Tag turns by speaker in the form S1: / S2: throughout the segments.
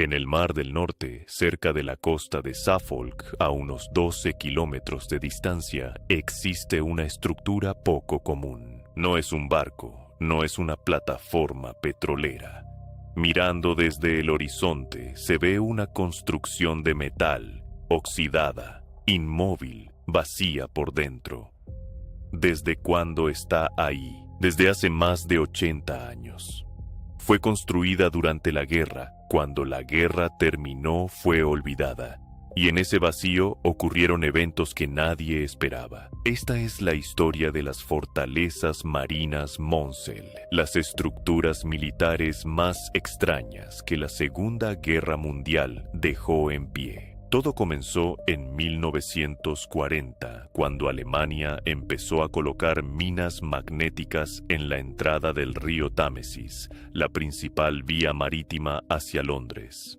S1: En el Mar del Norte, cerca de la costa de Suffolk, a unos 12 kilómetros de distancia, existe una estructura poco común. No es un barco, no es una plataforma petrolera. Mirando desde el horizonte, se ve una construcción de metal, oxidada, inmóvil, vacía por dentro. ¿Desde cuándo está ahí? Desde hace más de 80 años. Fue construida durante la guerra. Cuando la guerra terminó, fue olvidada. Y en ese vacío ocurrieron eventos que nadie esperaba. Esta es la historia de las fortalezas marinas Monsell, las estructuras militares más extrañas que la Segunda Guerra Mundial dejó en pie. Todo comenzó en 1940, cuando Alemania empezó a colocar minas magnéticas en la entrada del río Támesis, la principal vía marítima hacia Londres.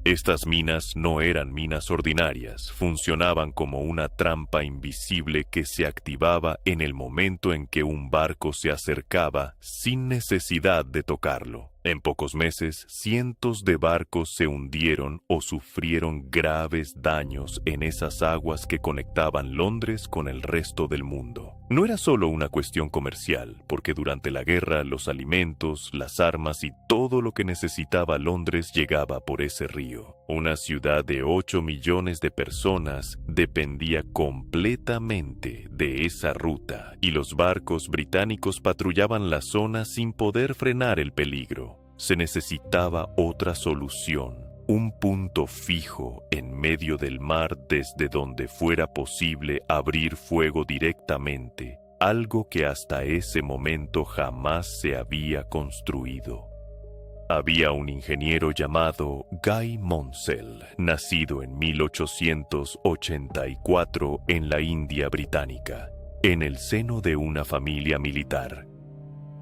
S1: Estas minas no eran minas ordinarias, funcionaban como una trampa invisible que se activaba en el momento en que un barco se acercaba sin necesidad de tocarlo. En pocos meses, cientos de barcos se hundieron o sufrieron graves daños en esas aguas que conectaban Londres con el resto del mundo. No era solo una cuestión comercial, porque durante la guerra los alimentos, las armas y todo lo que necesitaba Londres llegaba por ese río. Una ciudad de 8 millones de personas dependía completamente de esa ruta, y los barcos británicos patrullaban la zona sin poder frenar el peligro. Se necesitaba otra solución, un punto fijo en medio del mar desde donde fuera posible abrir fuego directamente, algo que hasta ese momento jamás se había construido. Había un ingeniero llamado Guy Monsell, nacido en 1884 en la India británica, en el seno de una familia militar.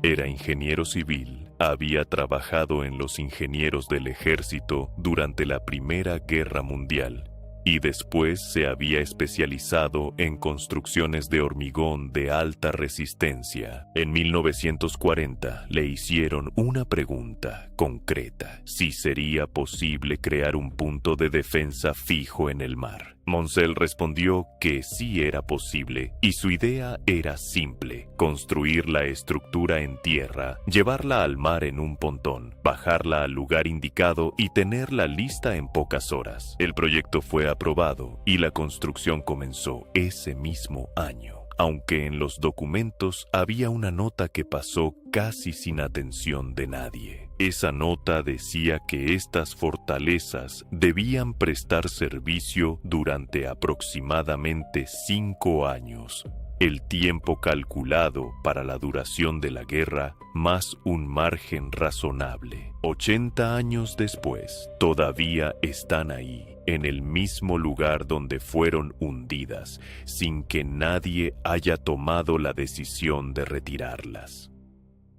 S1: Era ingeniero civil. Había trabajado en los ingenieros del ejército durante la Primera Guerra Mundial y después se había especializado en construcciones de hormigón de alta resistencia. En 1940 le hicieron una pregunta concreta: si sería posible crear un punto de defensa fijo en el mar. Monsell respondió que sí era posible y su idea era simple: construir la estructura en tierra, llevarla al mar en un pontón, bajarla al lugar indicado y tenerla lista en pocas horas. El proyecto fue aprobado y la construcción comenzó ese mismo año, aunque en los documentos había una nota que pasó casi sin atención de nadie. Esa nota decía que estas fortalezas debían prestar servicio durante aproximadamente 5 años, el tiempo calculado para la duración de la guerra más un margen razonable. 80 años después, todavía están ahí, en el mismo lugar donde fueron hundidas, sin que nadie haya tomado la decisión de retirarlas.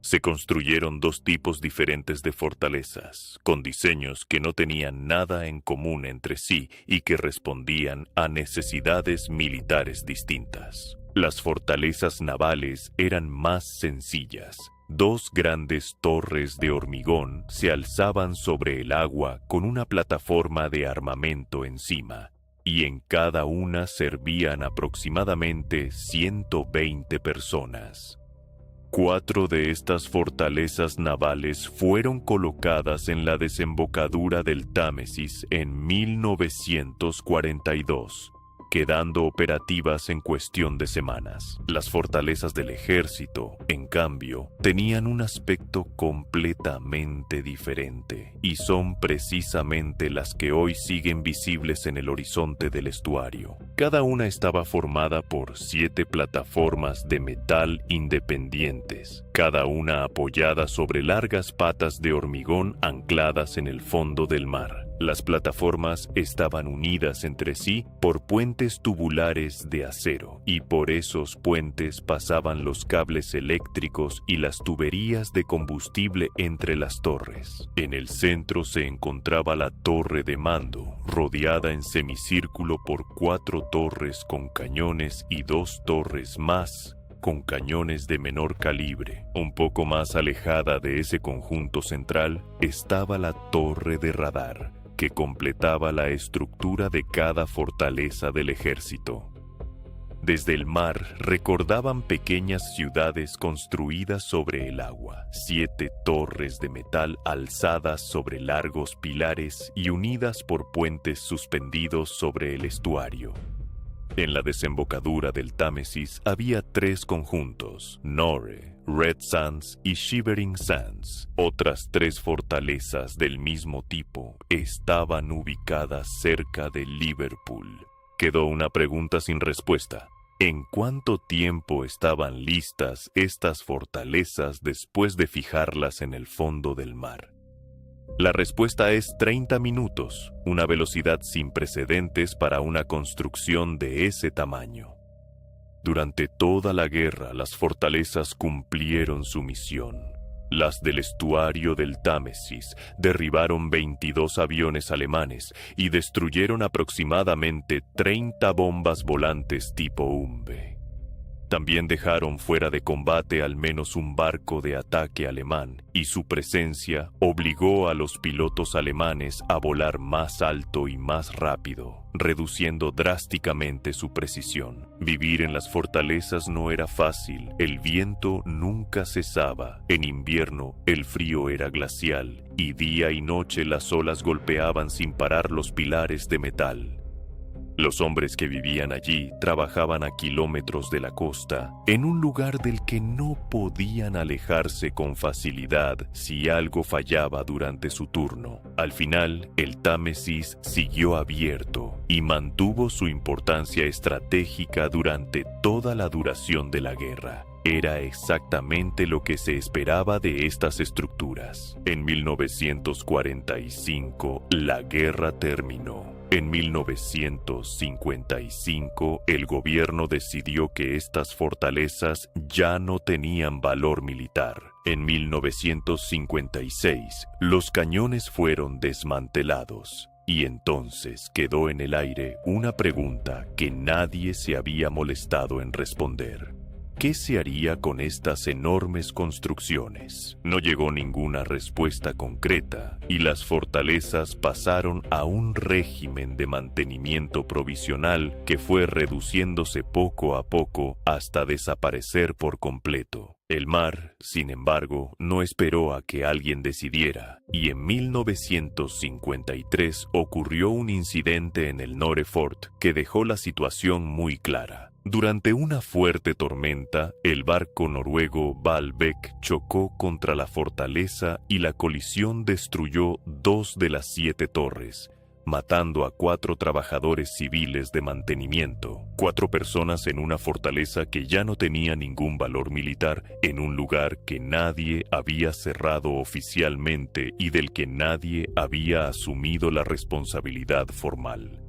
S1: Se construyeron 2 tipos diferentes de fortalezas, con diseños que no tenían nada en común entre sí y que respondían a necesidades militares distintas. Las fortalezas navales eran más sencillas. 2 grandes torres de hormigón se alzaban sobre el agua con una plataforma de armamento encima, y en cada una servían aproximadamente 120 personas. 4 de estas fortalezas navales fueron colocadas en la desembocadura del Támesis en 1942, quedando operativas en cuestión de semanas. Las fortalezas del ejército, en cambio, tenían un aspecto completamente diferente, y son precisamente las que hoy siguen visibles en el horizonte del estuario. Cada una estaba formada por 7 plataformas de metal independientes, cada una apoyada sobre largas patas de hormigón ancladas en el fondo del mar. Las plataformas estaban unidas entre sí por puentes tubulares de acero, y por esos puentes pasaban los cables eléctricos y las tuberías de combustible entre las torres. En el centro se encontraba la torre de mando, rodeada en semicírculo por 4 torres con cañones y 2 torres más con cañones de menor calibre. Un poco más alejada de ese conjunto central estaba la torre de radar, que completaba la estructura de cada fortaleza del ejército. Desde el mar recordaban pequeñas ciudades construidas sobre el agua, 7 torres de metal alzadas sobre largos pilares y unidas por puentes suspendidos sobre el estuario. En la desembocadura del Támesis había 3 conjuntos: Nore, Red Sands y Shivering Sands. Otras 3 fortalezas del mismo tipo estaban ubicadas cerca de Liverpool. Quedó una pregunta sin respuesta. ¿En cuánto tiempo estaban listas estas fortalezas después de fijarlas en el fondo del mar? La respuesta es 30 minutos, una velocidad sin precedentes para una construcción de ese tamaño. Durante toda la guerra, las fortalezas cumplieron su misión. Las del estuario del Támesis derribaron 22 aviones alemanes y destruyeron aproximadamente 30 bombas volantes tipo Umbe. También dejaron fuera de combate al menos un barco de ataque alemán, y su presencia obligó a los pilotos alemanes a volar más alto y más rápido, reduciendo drásticamente su precisión. Vivir en las fortalezas no era fácil, el viento nunca cesaba, en invierno el frío era glacial, y día y noche las olas golpeaban sin parar los pilares de metal. Los hombres que vivían allí trabajaban a kilómetros de la costa, en un lugar del que no podían alejarse con facilidad si algo fallaba durante su turno. Al final, el Támesis siguió abierto y mantuvo su importancia estratégica durante toda la duración de la guerra. Era exactamente lo que se esperaba de estas estructuras. En 1945, la guerra terminó. En 1955, el gobierno decidió que estas fortalezas ya no tenían valor militar. En 1956, los cañones fueron desmantelados. Y entonces quedó en el aire una pregunta que nadie se había molestado en responder. ¿Qué se haría con estas enormes construcciones? No llegó ninguna respuesta concreta y las fortalezas pasaron a un régimen de mantenimiento provisional que fue reduciéndose poco a poco hasta desaparecer por completo. El mar, sin embargo, no esperó a que alguien decidiera, y en 1953 ocurrió un incidente en el Norefort que dejó la situación muy clara. Durante una fuerte tormenta, el barco noruego Baalbek chocó contra la fortaleza y la colisión destruyó 2 de las 7 torres, matando a 4 trabajadores civiles de mantenimiento, 4 personas en una fortaleza que ya no tenía ningún valor militar, en un lugar que nadie había cerrado oficialmente y del que nadie había asumido la responsabilidad formal.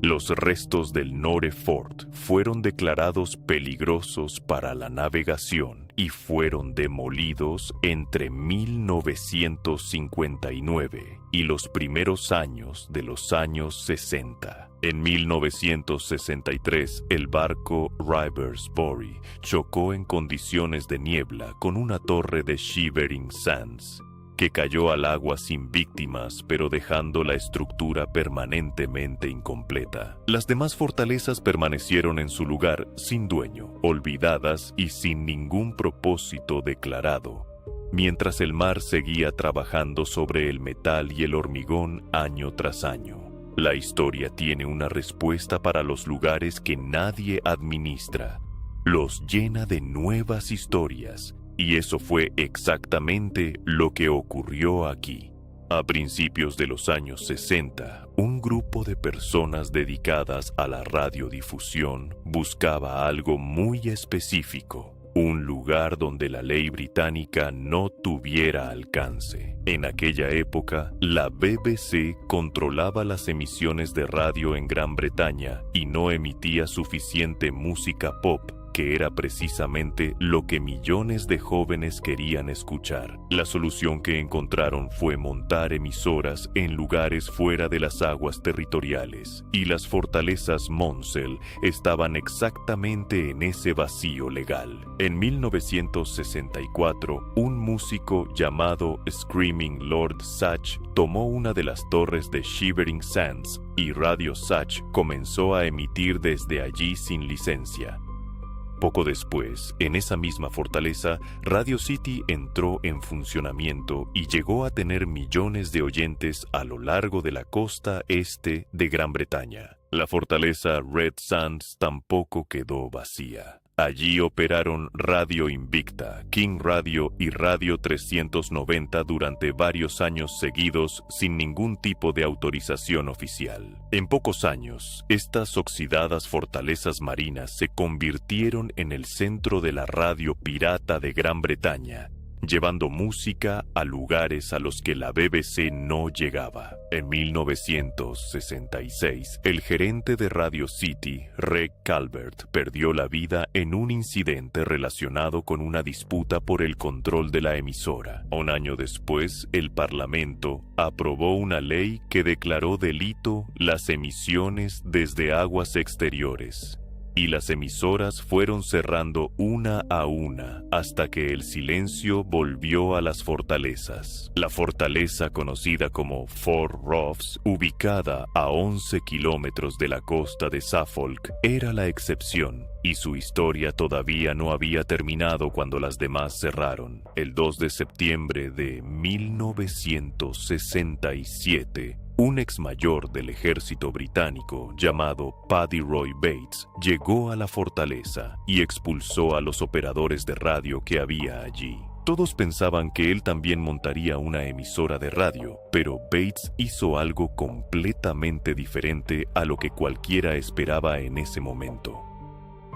S1: Los restos del Norefort fueron declarados peligrosos para la navegación y fueron demolidos entre 1959 y los primeros años de los años 60. En 1963, el barco Riversbury chocó en condiciones de niebla con una torre de Shivering Sands, que cayó al agua sin víctimas, pero dejando la estructura permanentemente incompleta. Las demás fortalezas permanecieron en su lugar sin dueño, olvidadas y sin ningún propósito declarado, mientras el mar seguía trabajando sobre el metal y el hormigón año tras año. La historia tiene una respuesta para los lugares que nadie administra. Los llena de nuevas historias. Y eso fue exactamente lo que ocurrió aquí. A principios de los años 60, un grupo de personas dedicadas a la radiodifusión buscaba algo muy específico, un lugar donde la ley británica no tuviera alcance. En aquella época, la BBC controlaba las emisiones de radio en Gran Bretaña y no emitía suficiente música pop que era precisamente lo que millones de jóvenes querían escuchar. La solución que encontraron fue montar emisoras en lugares fuera de las aguas territoriales, y las fortalezas Monsell estaban exactamente en ese vacío legal. En 1964, un músico llamado Screaming Lord Sachs tomó una de las torres de Shivering Sands y Radio Sachs comenzó a emitir desde allí sin licencia. Poco después, en esa misma fortaleza, Radio City entró en funcionamiento y llegó a tener millones de oyentes a lo largo de la costa este de Gran Bretaña. La fortaleza Red Sands tampoco quedó vacía. Allí operaron Radio Invicta, King Radio y Radio 390 durante varios años seguidos sin ningún tipo de autorización oficial. En pocos años, estas oxidadas fortalezas marinas se convirtieron en el centro de la radio pirata de Gran Bretaña, llevando música a lugares a los que la BBC no llegaba. En 1966, el gerente de Radio City, Reg Calvert, perdió la vida en un incidente relacionado con una disputa por el control de la emisora. Un año después, el Parlamento aprobó una ley que declaró delito las emisiones desde aguas exteriores, y las emisoras fueron cerrando una a una hasta que el silencio volvió a las fortalezas. La fortaleza conocida como Fort Ross, ubicada a 11 kilómetros de la costa de Suffolk, era la excepción, y su historia todavía no había terminado cuando las demás cerraron. El 2 de septiembre de 1967, un ex mayor del ejército británico llamado Paddy Roy Bates llegó a la fortaleza y expulsó a los operadores de radio que había allí. Todos pensaban que él también montaría una emisora de radio, pero Bates hizo algo completamente diferente a lo que cualquiera esperaba en ese momento.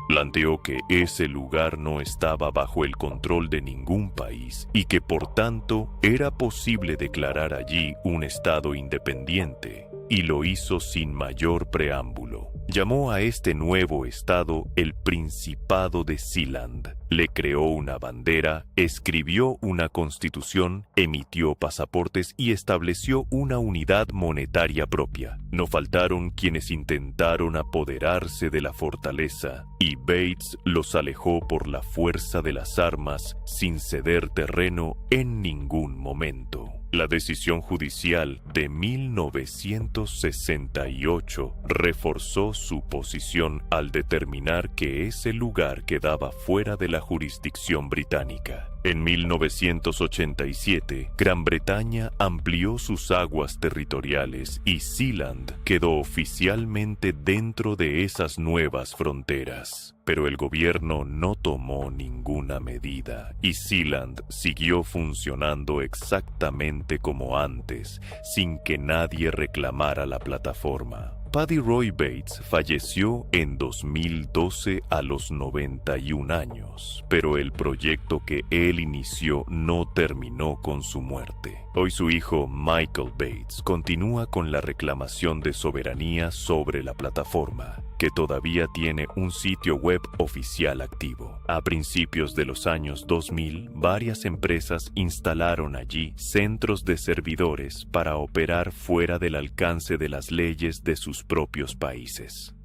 S1: Planteó que ese lugar no estaba bajo el control de ningún país y que por tanto era posible declarar allí un estado independiente, y lo hizo sin mayor preámbulo. Llamó a este nuevo estado el Principado de Sealand. Le creó una bandera, escribió una constitución, emitió pasaportes y estableció una unidad monetaria propia. No faltaron quienes intentaron apoderarse de la fortaleza, y Bates los alejó por la fuerza de las armas sin ceder terreno en ningún momento. La decisión judicial de 1968 reforzó su posición al determinar que ese lugar quedaba fuera de la jurisdicción británica. En 1987, Gran Bretaña amplió sus aguas territoriales y Sealand quedó oficialmente dentro de esas nuevas fronteras. Pero el gobierno no tomó ninguna medida y Sealand siguió funcionando exactamente como antes, sin que nadie reclamara la plataforma. Paddy Roy Bates falleció en 2012 a los 91 años, pero el proyecto que él inició no terminó con su muerte. Hoy su hijo Michael Bates continúa con la reclamación de soberanía sobre la plataforma, que todavía tiene un sitio web oficial activo. A principios de los años 2000, varias empresas instalaron allí centros de servidores para operar fuera del alcance de las leyes de sus propios países.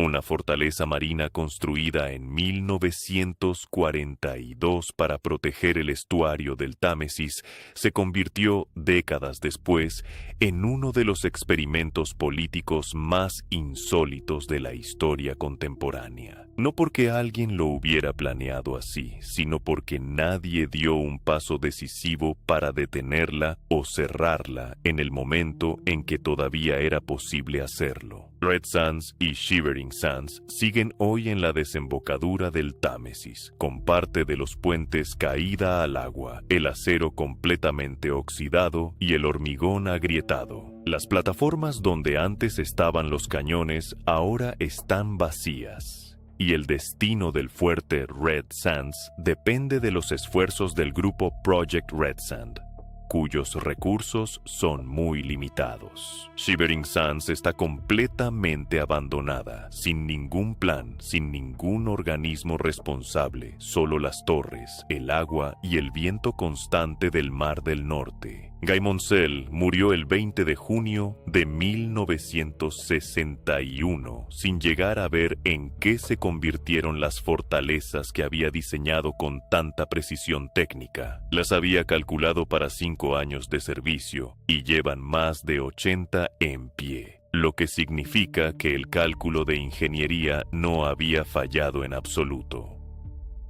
S1: Una fortaleza marina construida en 1942 para proteger el estuario del Támesis se convirtió, décadas después, en uno de los experimentos políticos más insólitos de la historia contemporánea. No porque alguien lo hubiera planeado así, sino porque nadie dio un paso decisivo para detenerla o cerrarla en el momento en que todavía era posible hacerlo. Red Sands y Shivering Sands siguen hoy en la desembocadura del Támesis, con parte de los puentes caída al agua, el acero completamente oxidado y el hormigón agrietado. Las plataformas donde antes estaban los cañones ahora están vacías, y el destino del fuerte Red Sands depende de los esfuerzos del grupo Project Red Sand. cuyos recursos son muy limitados. Shivering Sands está completamente abandonada, sin ningún plan, sin ningún organismo responsable, solo las torres, el agua y el viento constante del Mar del Norte. Guy Moncel murió el 20 de junio de 1961, sin llegar a ver en qué se convirtieron las fortalezas que había diseñado con tanta precisión técnica. Las había calculado para 5 años de servicio y llevan más de 80 en pie, lo que significa que el cálculo de ingeniería no había fallado en absoluto.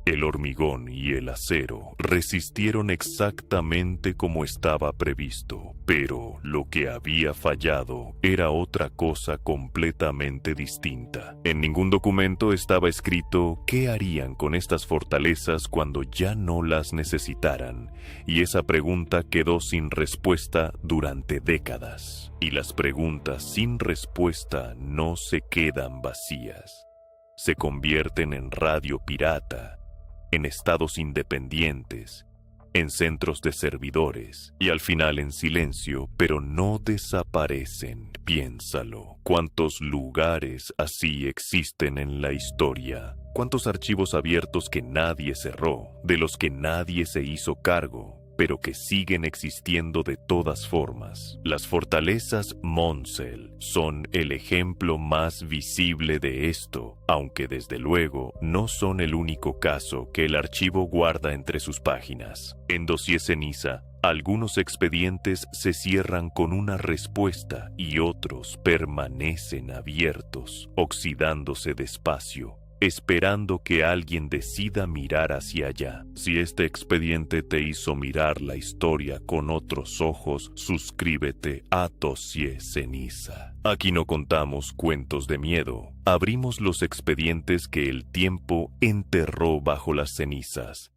S1: El hormigón y el acero resistieron exactamente como estaba previsto, pero lo que había fallado era otra cosa completamente distinta. En ningún documento estaba escrito qué harían con estas fortalezas cuando ya no las necesitaran, y esa pregunta quedó sin respuesta durante décadas. Y las preguntas sin respuesta no se quedan vacías. Se convierten en radio pirata, en estados independientes, en centros de servidores y al final en silencio, pero no desaparecen. Piénsalo, ¿cuántos lugares así existen en la historia? ¿Cuántos archivos abiertos que nadie cerró, de los que nadie se hizo cargo, pero que siguen existiendo de todas formas? Las fortalezas Moncel son el ejemplo más visible de esto, aunque desde luego no son el único caso que el archivo guarda entre sus páginas. En Dossier Ceniza, algunos expedientes se cierran con una respuesta y otros permanecen abiertos, oxidándose despacio, esperando que alguien decida mirar hacia allá. Si este expediente te hizo mirar la historia con otros ojos, suscríbete a Dossier Ceniza. Aquí no contamos cuentos de miedo. Abrimos los expedientes que el tiempo enterró bajo las cenizas